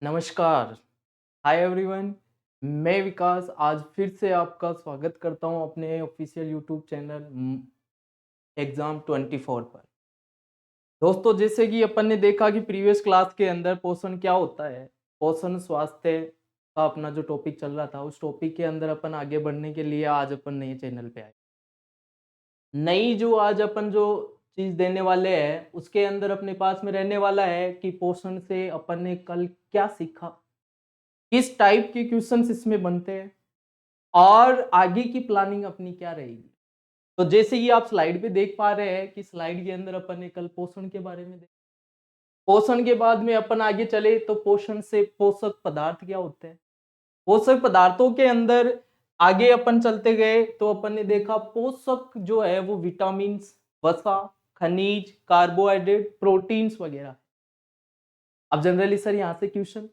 नमस्कार। Hi everyone. मैं विकास आज फिर से आपका स्वागत करता हूं अपने ऑफिशियल यूट्यूब चैनल एग्जाम 24 पर। दोस्तों, जैसे कि अपन ने देखा कि प्रीवियस क्लास के अंदर पोषण क्या होता है, पोषण स्वास्थ्य का अपना जो टॉपिक चल रहा था, उस टॉपिक के अंदर अपन आगे बढ़ने के लिए आज अपन नए चैनल पे आए। नई जो आज अपन जो चीज देने वाले हैं उसके अंदर अपने पास में रहने वाला है कि पोषण से अपन ने कल क्या सीखा, किस टाइप के क्वेश्चंस इसमें बनते हैं और आगे की प्लानिंग अपनी क्या रहेगी। तो जैसे कि आप स्लाइड पे देख पा रहे हैं कि स्लाइड के अंदर अपन ने कल पोषण के बारे में देखा। पोषण के बाद में अपन आगे चले तो पोषण से पोषक पदार्थ क्या होते हैं, पोषक पदार्थों के अंदर आगे अपन चलते गए तो अपन ने देखा पोषक जो है वो विटामिन, वसा, खनिज, कार्बोहाइड्रेट, प्रोटीन्स वगैरह। अब जनरली सर यहाँ से क्वेश्चन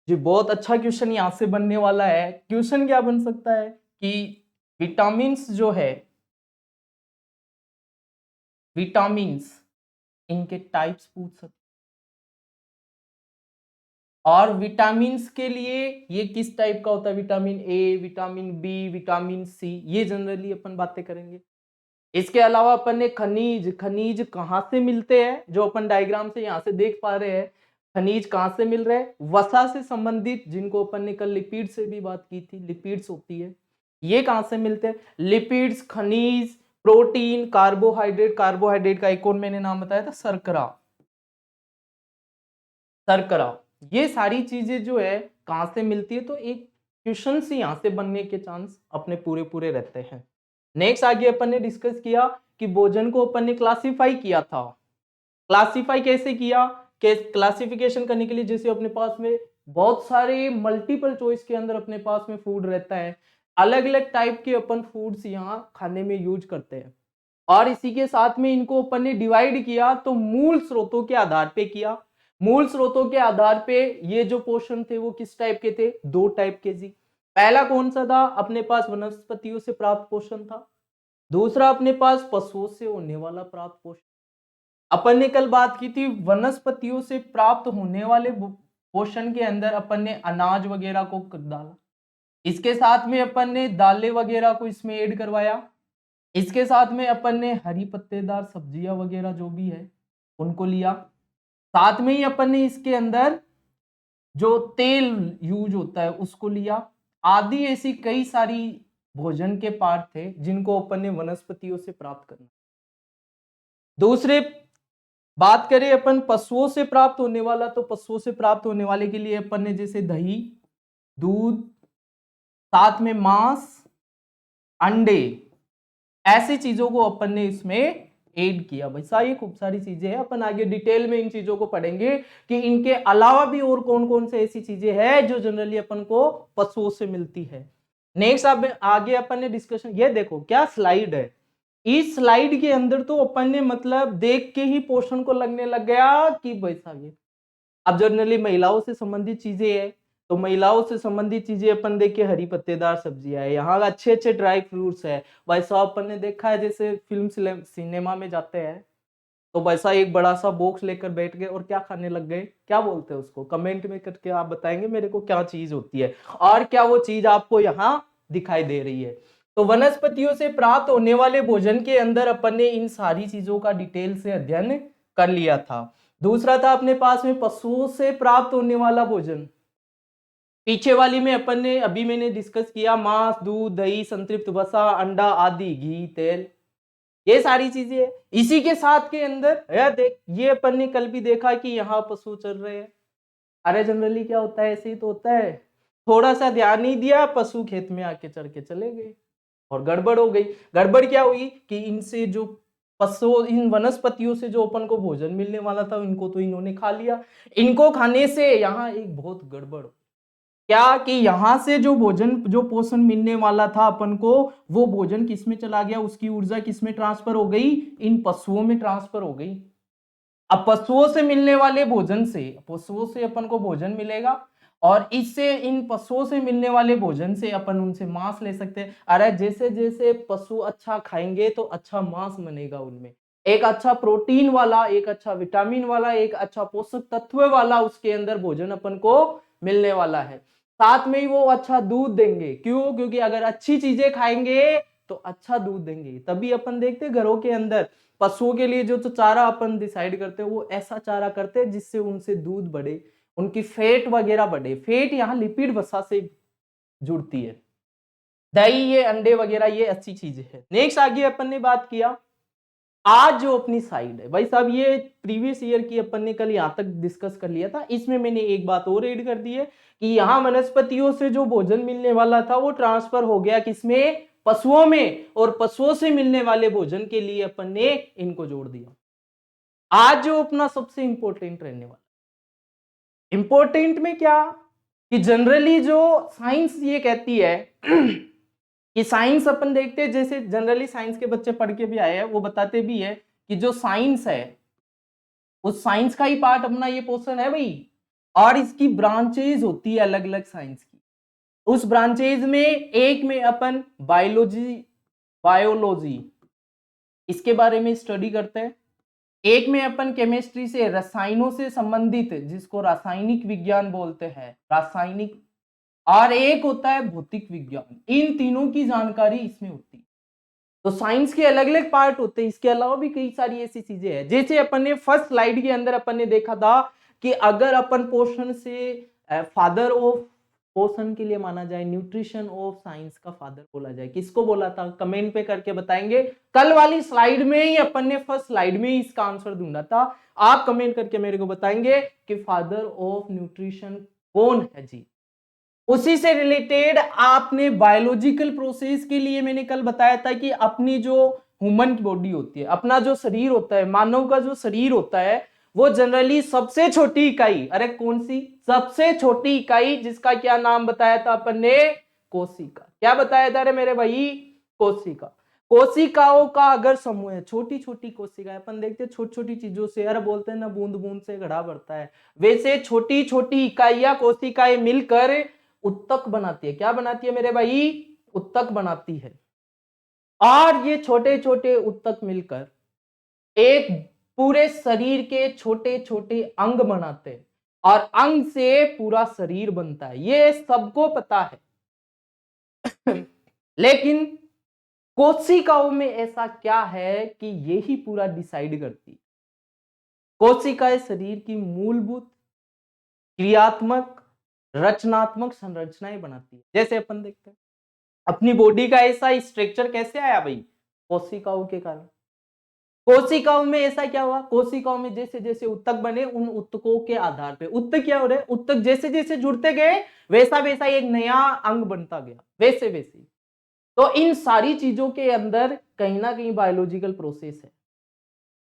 जी बहुत अच्छा क्वेश्चन यहाँ से बनने वाला है। क्वेश्चन क्या बन सकता है कि विटामिन्स जो है, विटामिन्स इनके टाइप्स पूछ सकते, और विटामिन्स के लिए ये किस टाइप का होता है, vitamin A, vitamin B, vitamin C, ये जनरली अपन बातें करेंगे। इसके अलावा अपन ने खनिज, खनिज कहाँ से मिलते हैं, जो अपन डायग्राम से यहाँ से देख पा रहे हैं, खनिज कहाँ से मिल रहे हैं, वसा से संबंधित, जिनको अपन ने कल लिपिड से भी बात की थी, लिपिड्स होती है, ये कहाँ से मिलते हैं, लिपिड्स, खनिज, प्रोटीन, कार्बोहाइड्रेट, कार्बोहाइड्रेट का एक और मैंने नाम बताया था शर्करा, शर्करा, ये सारी चीजें जो है कहाँ से मिलती है। तो एक क्वेश्चन से यहाँ से बनने के चांस अपने पूरे पूरे रहते हैं। नेक्स्ट आगे अपन ने डिस्कस किया कि भोजन को अपन ने क्लासिफाई किया था। क्लासिफाई कैसे किया, क्लासिफिकेशन करने के लिए जैसे अपने पास में बहुत सारे मल्टीपल चॉइस के अंदर अपने पास में फूड रहता है, अलग अलग टाइप के अपन फूड्स यहाँ खाने में यूज करते हैं, और इसी के साथ में इनको अपन ने डिवाइड किया तो मूल स्रोतों के आधार पे किया। मूल स्रोतों के आधार पे ये जो पोषण थे वो किस टाइप के थे, दो टाइप के जी। पहला कौन सा था, अपने पास वनस्पतियों से प्राप्त पोषण था, दूसरा अपने पास पशुओं से होने वाला प्राप्त पोषण। अपन ने कल बात की थी वनस्पतियों से प्राप्त होने वाले पोषण के अंदर अपन ने अनाज वगैरह को डाला, इसके साथ में अपन ने दालें वगैरह को इसमें ऐड करवाया, इसके साथ में अपन ने हरी पत्तेदार सब्जियां वगैरह जो भी है उनको लिया, साथ में ही अपन ने इसके अंदर जो तेल यूज होता है उसको लिया। आदि ऐसी कई सारी भोजन के पार्ट थे जिनको अपन ने वनस्पतियों से प्राप्त करना। दूसरे बात करें अपन पशुओं से प्राप्त होने वाला, तो पशुओं से प्राप्त होने वाले के लिए अपन ने जैसे दही, दूध, साथ में मांस, अंडे, ऐसी चीजों को अपन ने इसमें ऐड किया। वैसा ये खूब सारी चीजें हैं, अपन आगे डिटेल में इन चीजों को पढ़ेंगे कि इनके अलावा भी और कौन कौन से ऐसी चीजें हैं जो जनरली अपन को पशुओं से मिलती है। नेक्स्ट अब आगे अपन ने डिस्कशन, ये देखो क्या स्लाइड है, इस स्लाइड के अंदर तो अपन ने मतलब देख के ही पोषण को लगने लग गया कि वैसा ये। अब जनरली महिलाओं से संबंधित चीजें है, तो महिलाओं से संबंधित चीजें अपन देखे हरी पत्तेदार सब्जियां है, यहाँ अच्छे अच्छे ड्राई फ्रूट्स है। वैसा अपन ने देखा है जैसे फिल्म सिनेमा में जाते हैं तो वैसा एक बड़ा सा बॉक्स लेकर बैठ गए और क्या खाने लग गए, क्या बोलते हैं उसको, कमेंट में करके आप बताएंगे मेरे को क्या चीज होती है और क्या वो चीज आपको यहाँ दिखाई दे रही है। तो वनस्पतियों से प्राप्त होने वाले भोजन के अंदर अपन ने इन सारी चीजों का डिटेल से अध्ययन कर लिया था। दूसरा था अपने पास में पशुओं से प्राप्त होने वाला भोजन। पीछे वाली में अपन ने अभी मैंने डिस्कस किया मांस, दूध, दही, संतृप्त वसा, अंडा आदि, घी, तेल, ये सारी चीजें है। इसी के साथ के अंदर देख ये अपन ने कल भी देखा कि यहाँ पशु चल रहे हैं। अरे जनरली क्या होता है, ऐसे ही तो होता है, थोड़ा सा ध्यान नहीं दिया पशु खेत में आके चढ़ के चले गए और गड़बड़ हो गई। गड़बड़ क्या हुई कि इनसे जो पशु, इन वनस्पतियों से जो अपन को भोजन मिलने वाला था इनको तो इन्होंने खा लिया। इनको खाने से यहाँ एक बहुत गड़बड़, क्या कि यहां से जो भोजन, जो पोषण मिलने वाला था अपन को, वो भोजन किसमें चला गया, उसकी ऊर्जा किसमें ट्रांसफर हो गई, इन पशुओं में ट्रांसफर हो गई। अब पशुओं से मिलने वाले भोजन से, पशुओं से अपन को भोजन मिलेगा और इससे इन पशुओं से मिलने वाले भोजन से अपन उनसे मांस ले सकते हैं। अरे जैसे जैसे पशु अच्छा खाएंगे तो अच्छा मांस बनेगा, उनमें एक अच्छा प्रोटीन वाला, एक अच्छा विटामिन वाला, एक अच्छा पोषक तत्व वाला उसके अंदर भोजन अपन को मिलने वाला है। साथ में ही वो अच्छा दूध देंगे। क्यों? क्योंकि अगर अच्छी चीजें खाएंगे तो अच्छा दूध देंगे। तभी अपन देखते हैं घरों के अंदर पशुओं के लिए जो तो चारा अपन डिसाइड करते हैं वो ऐसा चारा करते हैं जिससे उनसे दूध बढ़े, उनकी फैट वगैरह बढ़े। फैट यहाँ लिपिड वसा से जुड़ती है। दही, ये अंडे वगैरह ये अच्छी चीजें है। नेक्स्ट आगे अपन ने बात किया आज जो अपनी साइड है भाई साहब, ये प्रीवियस ईयर की अपन ने कल यहाँ तक डिस्कस कर लिया था। इसमें मैंने एक बात और ऐड कर दी है कि यहाँ वनस्पतियों से जो भोजन मिलने वाला था वो ट्रांसफर हो गया किसमें? पशुओं में। और पशुओं से मिलने वाले भोजन के लिए अपन ने इनको जोड़ दिया। आज जो अपना सबसे इंपॉर्टेंट रहने वाला, इंपॉर्टेंट में क्या कि जनरली जो साइंस ये कहती है कि साइंस अपन देखते हैं, जैसे जनरली साइंस के बच्चे पढ़ के भी आए हैं, वो बताते भी है कि जो साइंस है उस साइंस का ही पार्ट अपना ये पोर्शन है भाई। और इसकी ब्रांचेज होती है अलग अलग साइंस की। उस ब्रांचेज में एक में अपन बायोलॉजी इसके बारे में स्टडी करते हैं। एक में अपन केमिस्ट्री से रसायनों से संबंधित, जिसको रासायनिक विज्ञान बोलते हैं, रासायनिक। और एक होता है भौतिक विज्ञान। इन तीनों की जानकारी इसमें होती है। तो साइंस के अलग अलग पार्ट होते हैं। इसके अलावा भी कई सारी ऐसी चीजें हैं। जैसे अपन ने फर्स्ट स्लाइड के अंदर अपन ने देखा था कि अगर अपन पोषण से फादर ऑफ पोषण के लिए माना जाए, न्यूट्रिशन ऑफ साइंस का फादर बोला जाए, किसको बोला था? कमेंट पे करके बताएंगे। कल वाली स्लाइड में ही अपन ने फर्स्ट स्लाइड में ही इसका आंसर ढूंढा था। आप कमेंट करके मेरे को बताएंगे कि फादर ऑफ न्यूट्रिशन कौन है जी। उसी से रिलेटेड आपने बायोलॉजिकल प्रोसेस के लिए मैंने कल बताया था कि अपनी जो ह्यूमन बॉडी होती है, अपना जो शरीर होता है, मानव का जो शरीर होता है, वो जनरली सबसे छोटी इकाई, अरे कौन सी? सबसे छोटी इकाई, जिसका क्या नाम बताया था अपन ने? कोशिका। क्या बताया था रे मेरे भाई? कोशिका। कोशिकाओं का अगर समूह है, छोटी छोटी कोशिकाएं, अपन देखते हैं छोटी छोटी चीजों से, अरे बोलते हैं ना बूंद बूंद से घड़ा भरता है, वैसे छोटी छोटी इकाइयां कोशिकाएं मिलकर उत्तक बनाती है। क्या बनाती है मेरे भाई? उत्तक बनाती है। और ये छोटे छोटे उत्तक मिलकर एक पूरे शरीर के छोटे छोटे अंग बनाते हैं और अंग से पूरा शरीर बनता है। ये सबको पता है। लेकिन कोशिकाओं में ऐसा क्या है कि यही पूरा डिसाइड करती है। कोशिकाएं शरीर की मूलभूत क्रियात्मक रचनात्मक संरचनाएं बनाती है। जैसे अपन देखते हैं अपनी बॉडी का ऐसा स्ट्रक्चर कैसे आया भाई? कोशिकाओं के कारण। कोशिकाओं में ऐसा क्या हुआ? कोशिकाओं में जैसे जैसे उत्तक बने, उन उत्तकों के आधार पे उत्तक क्या हो रहे? उत्तक जैसे जैसे जुड़ते गए वैसा वैसा एक नया अंग बनता गया, वैसे वैसे। तो इन सारी चीजों के अंदर कहीं ना कहीं बायोलॉजिकल प्रोसेस है।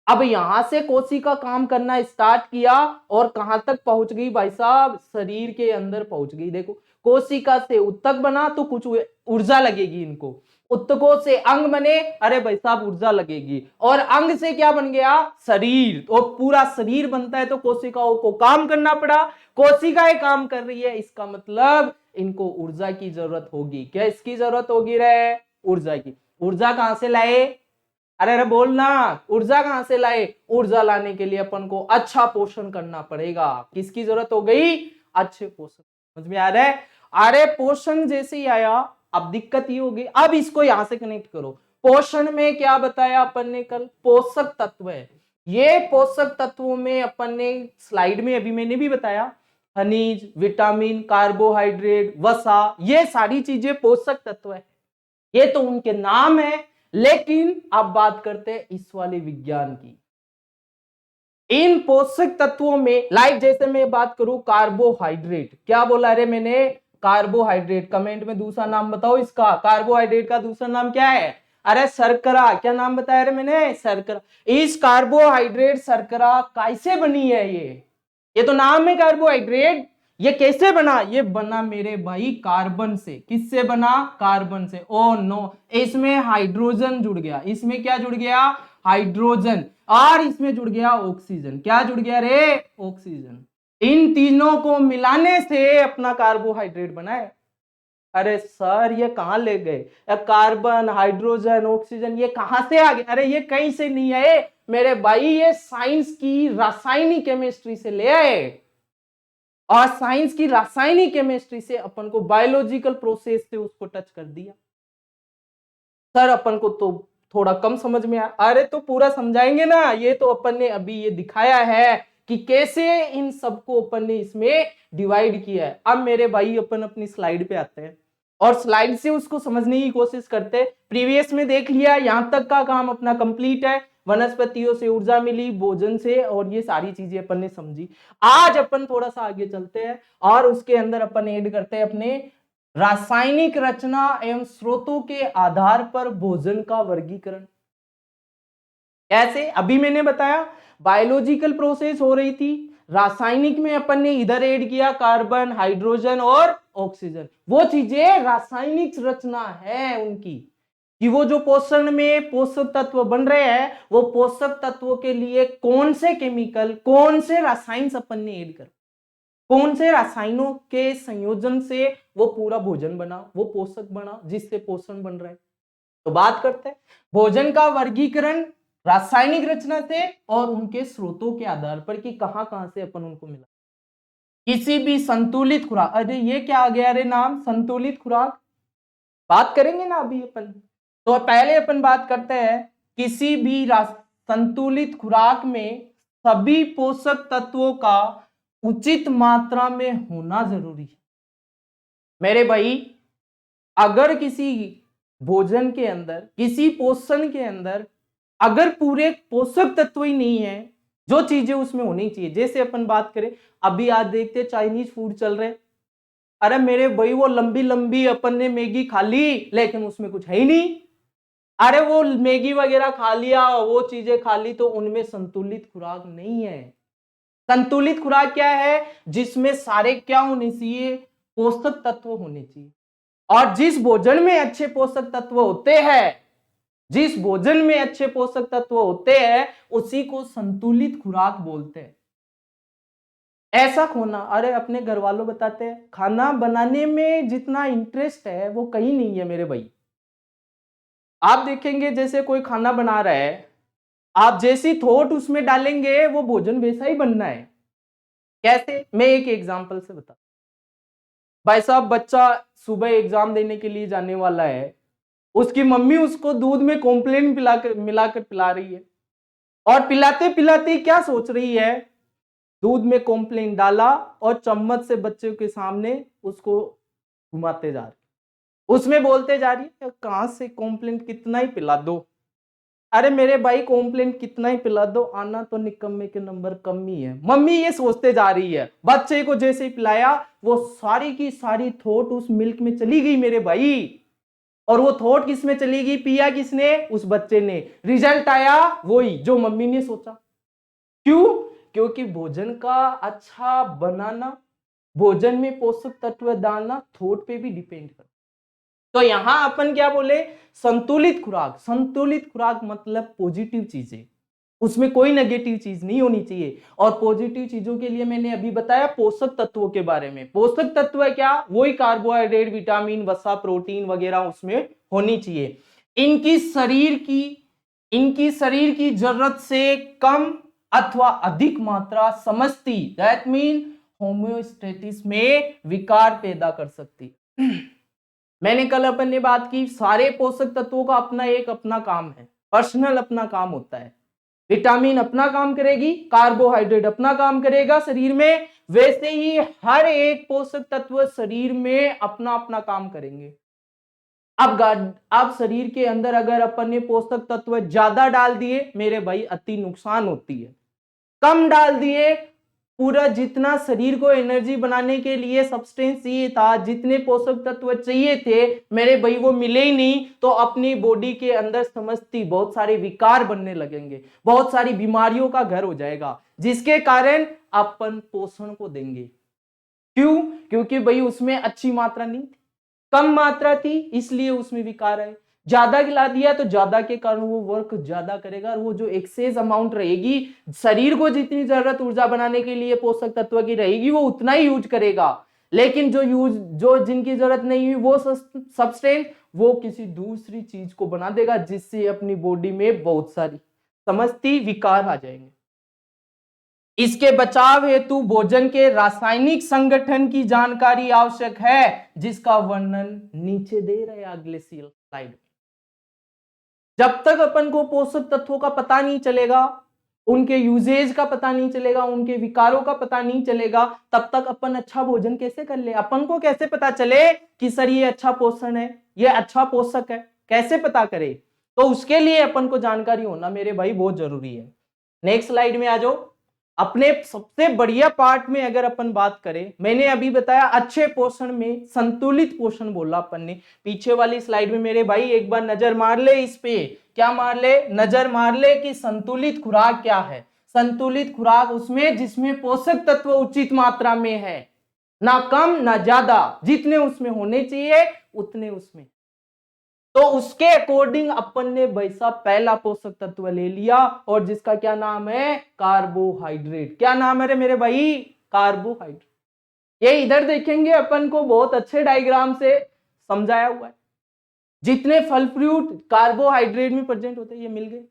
अब यहां से कोशिका काम करना स्टार्ट किया और कहां तक पहुंच गई भाई साहब? शरीर के अंदर पहुंच गई। देखो, कोशिका से उत्तक बना तो कुछ ऊर्जा लगेगी इनको, उत्तकों से अंग बने, अरे भाई साहब ऊर्जा लगेगी, और अंग से क्या बन गया? शरीर। और पूरा शरीर बनता है तो कोशिकाओं को काम करना पड़ा। कोशिकाएं काम कर रही है, इसका मतलब इनको ऊर्जा की जरूरत होगी। क्या इसकी जरूरत होगी रे? ऊर्जा की। ऊर्जा कहां से लाए? अरे बोलना, ऊर्जा कहां से लाए? ऊर्जा लाने के लिए अपन को अच्छा पोषण करना पड़ेगा। किसकी जरूरत हो गई? अच्छे पोषण। समझ में आ रहा है? अरे पोषण जैसे ही आया, अब दिक्कत ये होगी। अब इसको यहां से कनेक्ट करो। पोषण में क्या बताया अपन ने कल? पोषक तत्व है। ये पोषक तत्वों में अपन ने स्लाइड में अभी मैंने भी बताया, खनिज, विटामिन, कार्बोहाइड्रेट, वसा, ये सारी चीजें पोषक तत्व है। ये तो उनके नाम है। लेकिन अब बात करते हैं इस वाले विज्ञान की। इन पोषक तत्वों में लाइक जैसे मैं बात करूं कार्बोहाइड्रेट, क्या बोला रे मैंने? कार्बोहाइड्रेट। कमेंट में दूसरा नाम बताओ इसका। कार्बोहाइड्रेट का दूसरा नाम क्या है? अरे शर्करा। क्या नाम बताया रे मैंने? शर्करा। इस कार्बोहाइड्रेट शर्करा कैसे बनी है? ये तो नाम है कार्बोहाइड्रेट। ये कैसे बना? ये बना मेरे भाई कार्बन से। किससे बना? कार्बन से। ओ नो, इसमें हाइड्रोजन जुड़ गया। इसमें क्या जुड़ गया? हाइड्रोजन। और इसमें जुड़ गया ऑक्सीजन। क्या जुड़ गया रे? ऑक्सीजन। इन तीनों को मिलाने से अपना कार्बोहाइड्रेट बना है। अरे सर ये कहां ले गए? कार्बन, हाइड्रोजन, ऑक्सीजन ये कहां से आ गए? अरे ये कहीं से नहीं आए मेरे भाई, ये साइंस की रासायनिक केमिस्ट्री से ले आए। और साइंस की रासायनिक केमिस्ट्री से अपन को बायोलॉजिकल प्रोसेस से उसको टच कर दिया। सर अपन को तो थोड़ा कम समझ में आया। अरे तो पूरा समझाएंगे ना, ये तो अपन ने अभी ये दिखाया है कि कैसे इन सबको अपन ने इसमें डिवाइड किया है। अब मेरे भाई अपन अपनी स्लाइड पे आते हैं और स्लाइड से उसको समझने की कोशिश करते हैं। प्रीवियस में देख लिया, यहां तक का काम अपना कंप्लीट है। वनस्पतियों से ऊर्जा मिली, भोजन से, और ये सारी चीजें अपन ने समझी। आज अपन थोड़ा सा आगे चलते हैं और उसके अंदर अपन ऐड करते हैं अपने रासायनिक रचना एवं स्रोतों के आधार पर भोजन का वर्गीकरण। कैसे? अभी मैंने बताया बायोलॉजिकल प्रोसेस हो रही थी, रासायनिक में अपन ने इधर ऐड किया कार्बन, हाइड्रोजन और ऑक्सीजन। वो चीजें रासायनिक रचना है उनकी, कि वो जो पोषण में पोषक तत्व बन रहे हैं, वो पोषक तत्वों के लिए कौन से केमिकल, कौन से रासायन अपन ने ऐड कर, कौन से रसायनों के संयोजन से वो पूरा भोजन बना, वो पोषक बना जिससे पोषण बन रहा है। तो बात करते हैं भोजन का वर्गीकरण रासायनिक रचना से और उनके स्रोतों के आधार पर कि कहां कहां से अपन उनको मिला। किसी भी संतुलित खुराक, अरे ये क्या आ गया, अरे नाम संतुलित खुराक, बात करेंगे ना अभी अपन। तो पहले अपन बात करते हैं किसी भी संतुलित खुराक में सभी पोषक तत्वों का उचित मात्रा में होना जरूरी है। मेरे भाई अगर किसी भोजन के अंदर, किसी पोषण के अंदर अगर पूरे पोषक तत्व ही नहीं है, जो चीजें उसमें होनी चाहिए, जैसे अपन बात करें अभी आज देखते चाइनीज फूड चल रहे, अरे मेरे भाई वो लंबी लंबी अपन ने मैगी खा ली लेकिन उसमें कुछ है ही नहीं। अरे वो मैगी वगैरह खा लिया, वो चीजें खा ली, तो उनमें संतुलित खुराक नहीं है। संतुलित खुराक क्या है? जिसमें सारे क्या होने चाहिए? पोषक तत्व होने चाहिए। और जिस भोजन में अच्छे पोषक तत्व होते हैं, जिस भोजन में अच्छे पोषक तत्व होते हैं उसी को संतुलित खुराक बोलते हैं। ऐसा खोना, अरे अपने घर वालों बताते हैं खाना बनाने में जितना इंटरेस्ट है वो कहीं नहीं है मेरे भाई। आप देखेंगे जैसे कोई खाना बना रहा है, आप जैसी थॉट उसमें डालेंगे वो भोजन वैसा ही बनना है। कैसे? मैं एक एग्जांपल से बता, भाई साहब बच्चा सुबह एग्जाम देने के लिए जाने वाला है, उसकी मम्मी उसको दूध में कॉम्प्लेन मिलाकर पिला रही है, और पिलाते पिलाते क्या सोच रही है? दूध में कॉम्प्लेन डाला और चम्मच से बच्चे के सामने उसको घुमाते जा रही, उसमें बोलते जा रही है कहां से कॉम्प्लेन, कितना ही पिला दो। अरे मेरे भाई कॉम्प्लेन कितना ही पिला दो, आना तो निकम्मे के नंबर कम ही है। मम्मी ये सोचते जा रही है, बच्चे को जैसे ही पिलाया वो सारी की सारी थॉट उस मिल्क में चली गई मेरे भाई, और वो थॉट किस में चली गई? पिया किसने? उस बच्चे ने। रिजल्ट आया वही जो मम्मी ने सोचा। क्यों? क्योंकि भोजन का अच्छा बनाना, भोजन में पोषक तत्व डालना थॉट पे भी डिपेंड करता। तो यहां अपन क्या बोले? संतुलित खुराक। संतुलित खुराक मतलब पॉजिटिव चीजें, उसमें कोई नेगेटिव चीज नहीं होनी चाहिए। और पॉजिटिव चीजों के लिए मैंने अभी बताया पोषक तत्वों के बारे में। पोषक तत्व है क्या? वही कार्बोहाइड्रेट, विटामिन, वसा, प्रोटीन वगैरह उसमें होनी चाहिए। इनकी शरीर की जरूरत से कम अथवा अधिक मात्रा समझती, दैट मीन होम्योस्टेसिस में विकार पैदा कर सकती। मैंने कल अपन ने बात की सारे पोषक तत्वों का अपना एक अपना काम है, पर्सनल अपना काम होता है। विटामिन अपना काम करेगी, कार्बोहाइड्रेट अपना काम करेगा शरीर में, वैसे ही हर एक पोषक तत्व शरीर में अपना अपना काम करेंगे। अब शरीर के अंदर अगर अपन ने पोषक तत्व ज्यादा डाल दिए मेरे भाई अति नुकसान होती है, कम डाल दिए, पूरा जितना शरीर को एनर्जी बनाने के लिए सब्सटेंस चाहिए था, जितने पोषक तत्व चाहिए थे मेरे भाई वो मिले ही नहीं, तो अपनी बॉडी के अंदर समझती बहुत सारे विकार बनने लगेंगे, बहुत सारी बीमारियों का घर हो जाएगा, जिसके कारण अपन पोषण को देंगे। क्यों? क्योंकि भाई उसमें अच्छी मात्रा नहीं थी, कम मात्रा थी, इसलिए उसमें विकार है। ज्यादा खिला दिया तो ज्यादा के कारण वो वर्क ज्यादा करेगा, और वो जो एक्सेस अमाउंट रहेगी, शरीर को जितनी जरूरत ऊर्जा बनाने के लिए पोषक तत्व की रहेगी वो उतना ही यूज करेगा। लेकिन जो जिनकी जरूरत नहीं हुई वो सब्सटेंस वो किसी दूसरी चीज को बना देगा, जिससे अपनी बॉडी में बहुत सारी समझती विकार आ जाएंगे। इसके बचाव हेतु भोजन के रासायनिक संगठन की जानकारी आवश्यक है, जिसका वर्णन नीचे दे रहे अगले स्लाइड में। जब तक अपन को पोषक तत्वों का पता नहीं चलेगा, उनके यूजेज का पता नहीं चलेगा, उनके विकारों का पता नहीं चलेगा, तब तक अपन अच्छा भोजन कैसे कर ले? अपन को कैसे पता चले कि सर ये अच्छा पोषण है, ये अच्छा पोषक है, कैसे पता करे? तो उसके लिए अपन को जानकारी होना मेरे भाई बहुत जरूरी है। नेक्स्ट स्लाइड में आ जाओ। अपने सबसे बढ़िया पार्ट में अगर अपन बात करें, मैंने अभी बताया अच्छे पोषण में संतुलित पोषण बोला अपन ने। पीछे वाली स्लाइड में मेरे भाई एक बार नजर मार ले इस पे, क्या मार ले? नजर मार ले कि संतुलित खुराक क्या है। संतुलित खुराक उसमें जिसमें पोषक तत्व उचित मात्रा में है, ना कम ना ज्यादा, जितने उसमें होने चाहिए उतने उसमें। तो उसके अकॉर्डिंग अपन ने वैसा पहला पोषक तत्व ले लिया, और जिसका क्या नाम है? कार्बोहाइड्रेट। क्या नाम है रे मेरे भाई? कार्बोहाइड्रेट। ये इधर देखेंगे अपन को बहुत अच्छे डायग्राम से समझाया हुआ है। जितने फल फ्रूट कार्बोहाइड्रेट में प्रेजेंट होते हैं ये मिल गए,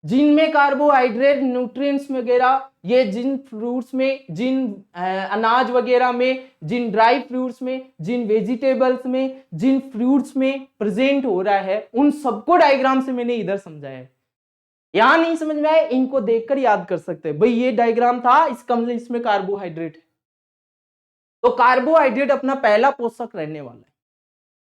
जिनमें कार्बोहाइड्रेट न्यूट्रिएंट्स वगैरह, ये जिन फ्रूट्स में, जिन अनाज वगैरह में, जिन ड्राई फ्रूट्स में, जिन वेजिटेबल्स में, जिन फ्रूट्स में प्रेजेंट हो रहा है, उन सबको डायग्राम से मैंने इधर समझाया है। यहां नहीं समझ में आए, इनको देखकर याद कर सकते हैं। भाई ये डायग्राम था, इसमें कार्बोहाइड्रेट है, तो कार्बोहाइड्रेट अपना पहला पोषक रहने वाला है।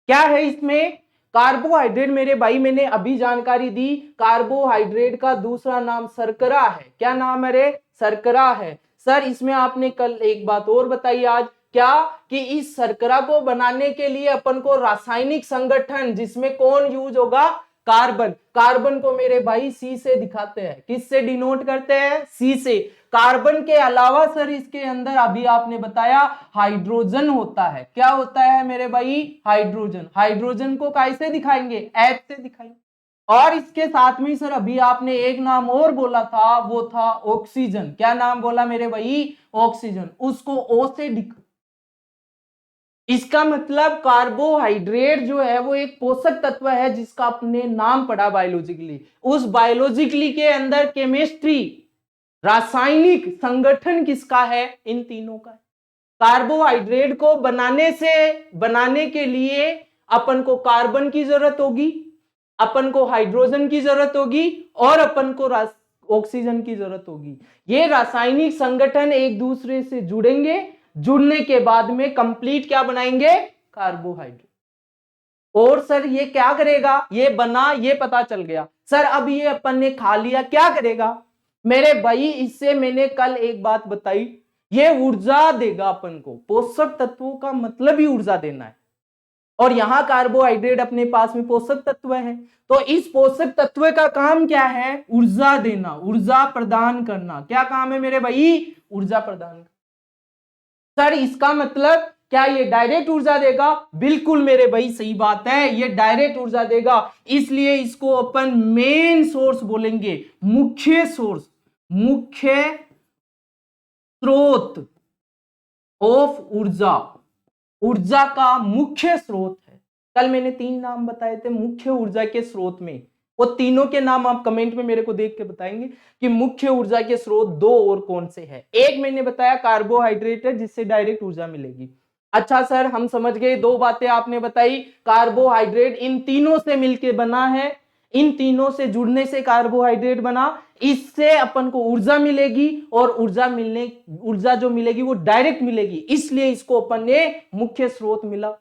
क्या है इसमें? कार्बोहाइड्रेट मेरे भाई, मैंने अभी जानकारी दी, कार्बोहाइड्रेट का दूसरा नाम शर्करा है। क्या नाम है रे? शर्करा है। सर इसमें आपने कल एक बात और बताई आज, क्या कि इस शर्करा को बनाने के लिए अपन को रासायनिक संगठन, जिसमें कौन यूज होगा? कार्बन। कार्बन को मेरे भाई सी से दिखाते हैं। किससे डिनोट करते हैं? सी से। कार्बन के अलावा सर इसके अंदर अभी आपने बताया हाइड्रोजन होता है। क्या होता है मेरे भाई? हाइड्रोजन। हाइड्रोजन को कैसे दिखाएंगे? एच से दिखाएंगे। और इसके साथ में सर अभी आपने एक नाम और बोला था, वो था ऑक्सीजन। क्या नाम बोला मेरे भाई? ऑक्सीजन। उसको ओ से दिखा। इसका मतलब कार्बोहाइड्रेट जो है वो एक पोषक तत्व है जिसका आपने नाम पढ़ा बायोलॉजिकली। उस बायोलॉजिकली के अंदर केमिस्ट्री, रासायनिक संगठन किसका है? इन तीनों का। कार्बोहाइड्रेट को बनाने के लिए अपन को कार्बन की जरूरत होगी, अपन को हाइड्रोजन की जरूरत होगी, और अपन को ऑक्सीजन की जरूरत होगी। ये रासायनिक संगठन एक दूसरे से जुड़ेंगे, जुड़ने के बाद में कंप्लीट क्या बनाएंगे? कार्बोहाइड्रेट। और सर ये क्या करेगा? ये बना, ये पता चल गया। सर अब ये अपन ने खा लिया, क्या करेगा मेरे भाई? इससे मैंने कल एक बात बताई, ये ऊर्जा देगा अपन को। पोषक तत्वों का मतलब ही ऊर्जा देना है, और यहां कार्बोहाइड्रेट अपने पास में पोषक तत्व है, तो इस पोषक तत्व का काम क्या है? ऊर्जा देना, ऊर्जा प्रदान करना। क्या काम है मेरे भाई? ऊर्जा प्रदान। सर इसका मतलब क्या ये डायरेक्ट ऊर्जा देगा? बिल्कुल मेरे भाई सही बात है, ये डायरेक्ट ऊर्जा देगा। इसलिए इसको अपन मेन सोर्स बोलेंगे, मुख्य सोर्स, मुख्य स्रोत ऑफ ऊर्जा। ऊर्जा का मुख्य स्रोत है। कल मैंने 3 नाम बताए थे मुख्य ऊर्जा के स्रोत में, वो तीनों के नाम आप कमेंट में मेरे को देख के बताएंगे कि मुख्य ऊर्जा के स्रोत 2 और कौन से हैं। एक मैंने बताया कार्बोहाइड्रेट है, जिससे डायरेक्ट ऊर्जा मिलेगी। अच्छा सर हम समझ गए, 2 बातें आपने बताई। कार्बोहाइड्रेट इन तीनों से मिलके बना है, इन तीनों से जुड़ने से कार्बोहाइड्रेट बना, इससे अपन को ऊर्जा मिलेगी, और ऊर्जा जो मिलेगी वो डायरेक्ट मिलेगी, इसलिए इसको अपन ने मुख्य स्रोत मिला।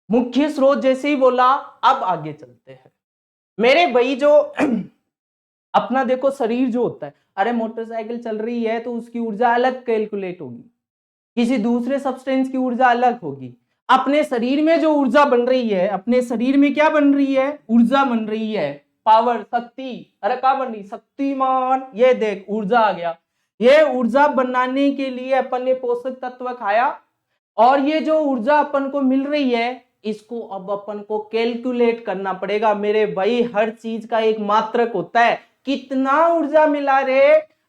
मुख्य स्रोत जैसे ही बोला, अब आगे चलते हैं मेरे भाई। जो अपना देखो शरीर जो होता है, अरे मोटरसाइकिल चल रही है तो उसकी ऊर्जा अलग कैलकुलेट होगी, किसी दूसरे सब्सटेंस की ऊर्जा अलग होगी। अपने शरीर में जो ऊर्जा बन रही है, अपने शरीर में क्या बन रही है? ऊर्जा बन रही है, पावर, शक्ति। अरे क्या बन रही? शक्तिमान। ये देख ऊर्जा आ गया। ये ऊर्जा बनाने के लिए अपन ने पोषक तत्व खाया, और ये जो ऊर्जा अपन को मिल रही है, इसको अब अपन को कैलकुलेट करना पड़ेगा मेरे भाई। हर चीज का एक मात्रक होता है, कितना ऊर्जा मिला रे?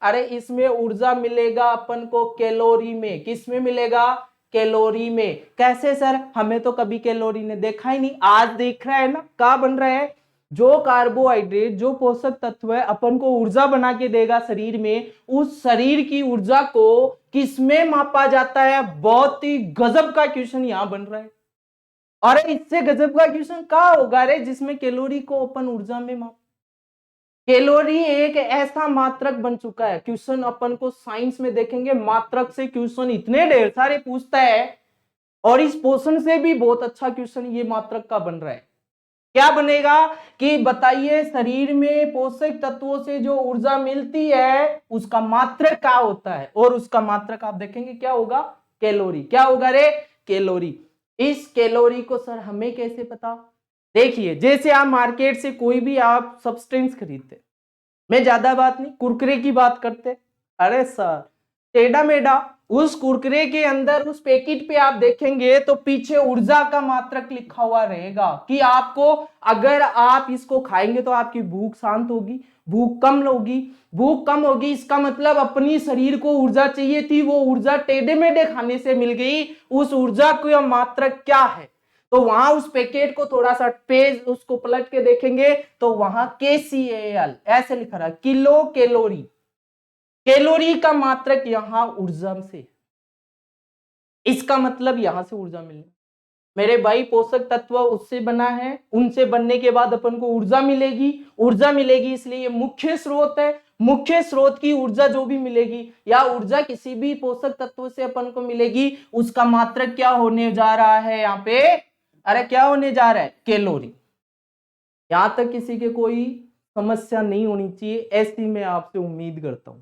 अरे इसमें ऊर्जा मिलेगा अपन को कैलोरी में। किस में मिलेगा? कैलोरी में। कैसे सर? हमें तो कभी कैलोरी ने देखा ही नहीं, आज देख रहा है ना, क्या बन रहा है? जो कार्बोहाइड्रेट, जो पोषक तत्व है अपन को ऊर्जा बना के देगा शरीर में, उस शरीर की ऊर्जा को किसमें मापा जाता है? बहुत ही गजब का क्वेश्चन यहां बन रहा है। अरे इससे गजब का क्वेश्चन कहाँ होगा रे, जिसमें कैलोरी को अपन ऊर्जा में माप। कैलोरी एक ऐसा मात्रक बन चुका है, क्वेश्चन अपन को साइंस में देखेंगे, मात्रक से क्वेश्चन इतने ढेर सारे पूछता है, और इस पोर्शन से भी बहुत अच्छा क्वेश्चन ये मात्रक का बन रहा है। क्या बनेगा कि बताइए, शरीर में पोषक तत्वों से जो ऊर्जा मिलती है उसका मात्रक क्या होता है, और उसका मात्रक आप देखेंगे क्या होगा? कैलोरी। क्या होगा रे? कैलोरी। इस कैलोरी को सर हमें कैसे पता? देखिए, जैसे आप मार्केट से कोई भी आप सब्सटेंस खरीदते, मैं ज्यादा बात नहीं, कुरकुरे की बात करते, अरे सर टेढ़ा मेढ़ा, उस कुरकुरे के अंदर उस पैकेट पे आप देखेंगे तो पीछे ऊर्जा का मात्रक लिखा हुआ रहेगा कि आपको, अगर आप इसको खाएंगे तो आपकी भूख शांत होगी, भूख कम होगी, भूख कम होगी, इसका मतलब अपनी शरीर को ऊर्जा चाहिए थी, वो ऊर्जा टेढ़े मेढ़े खाने से मिल गई। उस ऊर्जा का मात्रक क्या है? तो वहां उस पैकेट को थोड़ा सा पेज उसको पलट के देखेंगे तो वहां KCAL ऐसे लिखा रहा, किलो कैलोरी। कैलोरी का मात्रक यहां ऊर्जा से, इसका मतलब यहां से ऊर्जा मिलनी। मेरे भाई पोषक तत्व उससे बना है, उनसे बनने के बाद अपन को ऊर्जा मिलेगी, ऊर्जा मिलेगी, इसलिए ये मुख्य स्रोत है। मुख्य स्रोत की ऊर्जा जो भी मिलेगी, या ऊर्जा किसी भी पोषक तत्व से अपन को मिलेगी, उसका मात्रक क्या होने जा रहा है यहाँ पे? अरे क्या होने जा रहा है? कैलोरी। यहां तक किसी के कोई समस्या नहीं होनी चाहिए, ऐसी मैं आपसे उम्मीद करता हूं।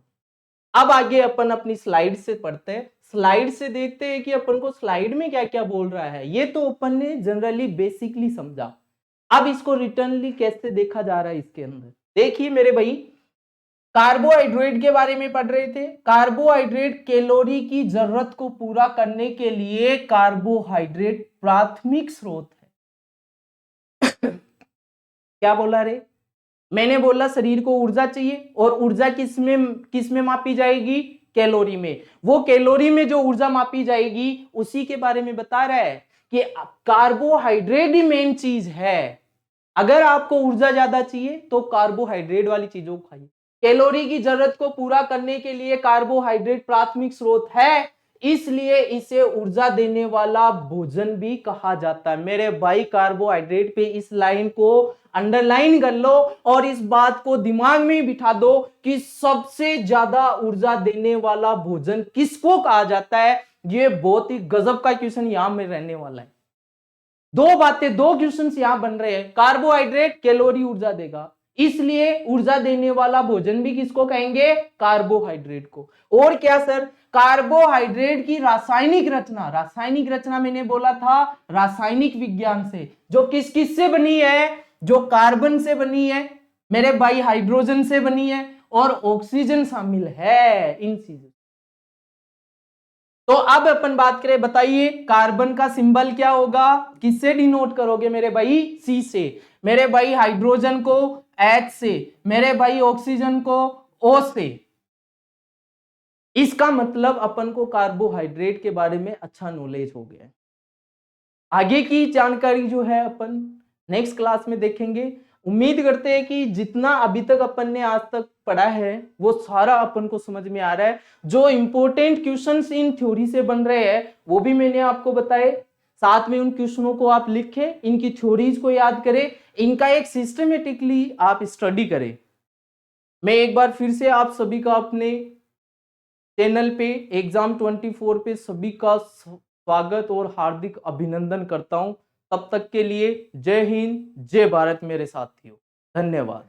अब आगे अपन अपनी स्लाइड से पढ़ते हैं, स्लाइड से देखते हैं कि अपन को स्लाइड में क्या क्या बोल रहा है। ये तो अपन ने जनरली बेसिकली समझा, अब इसको रिटर्नली कैसे देखा जा रहा है इसके अंदर। देखिए मेरे भाई, कार्बोहाइड्रेट के बारे में पढ़ रहे थे। कार्बोहाइड्रेट कैलोरी की जरूरत को पूरा करने के लिए कार्बोहाइड्रेट प्राथमिक स्रोत है। क्या बोला रे? मैंने बोला शरीर को ऊर्जा चाहिए, और ऊर्जा किसमें मापी जाएगी? कैलोरी में। वो कैलोरी में जो ऊर्जा मापी जाएगी उसी के बारे में बता रहा है कि कार्बोहाइड्रेट ही मेन चीज है। अगर आपको ऊर्जा ज्यादा चाहिए तो कार्बोहाइड्रेट वाली चीजों को खाइए। कैलोरी की जरूरत को पूरा करने के लिए कार्बोहाइड्रेट प्राथमिक स्रोत है, इसलिए इसे ऊर्जा देने वाला भोजन भी कहा जाता है। मेरे भाई कार्बोहाइड्रेट पे इस लाइन को अंडरलाइन कर लो और इस बात को दिमाग में बिठा दो कि सबसे ज्यादा ऊर्जा देने वाला भोजन किसको कहा जाता है। ये बहुत ही गजब का क्वेश्चन यहां में रहने वाला है। दो बातें, दो क्वेश्चन यहां बन रहे हैं। कार्बोहाइड्रेट कैलोरी ऊर्जा देगा, इसलिए ऊर्जा देने वाला भोजन भी किसको कहेंगे? कार्बोहाइड्रेट को। और क्या सर? कार्बोहाइड्रेट की रासायनिक रचना, रासायनिक रचना मैंने बोला था रासायनिक विज्ञान से, जो किस किस से बनी है? जो कार्बन से बनी है मेरे भाई, हाइड्रोजन से बनी है, और ऑक्सीजन शामिल है इन चीजों। तो अब अपन बात करें, बताइए कार्बन का सिंबल क्या होगा? किससे डिनोट करोगे मेरे भाई? C से। मेरे भाई हाइड्रोजन को H से, मेरे भाई ऑक्सीजन को O से। इसका मतलब अपन को कार्बोहाइड्रेट के बारे में अच्छा नॉलेज हो गया है। आगे की जानकारी जो है अपन नेक्स्ट क्लास में देखेंगे। उम्मीद करते हैं कि जितना अभी तक अपन ने आज तक पढ़ा है वो सारा अपन को समझ में आ रहा है। जो इंपॉर्टेंट क्वेश्चंस इन थ्योरी से बन रहे हैं वो भी मैंने आपको बताए, साथ में उन क्वेश्चनों को आप लिखें, इनकी थ्योरीज को याद करें, इनका एक सिस्टमेटिकली आप स्टडी करें। मैं एक बार फिर से आप सभी का अपने चैनल पे Exam24 पे सभी का स्वागत और हार्दिक अभिनंदन करता हूं। तब तक के लिए जय हिंद, जय भारत मेरे साथियों। धन्यवाद।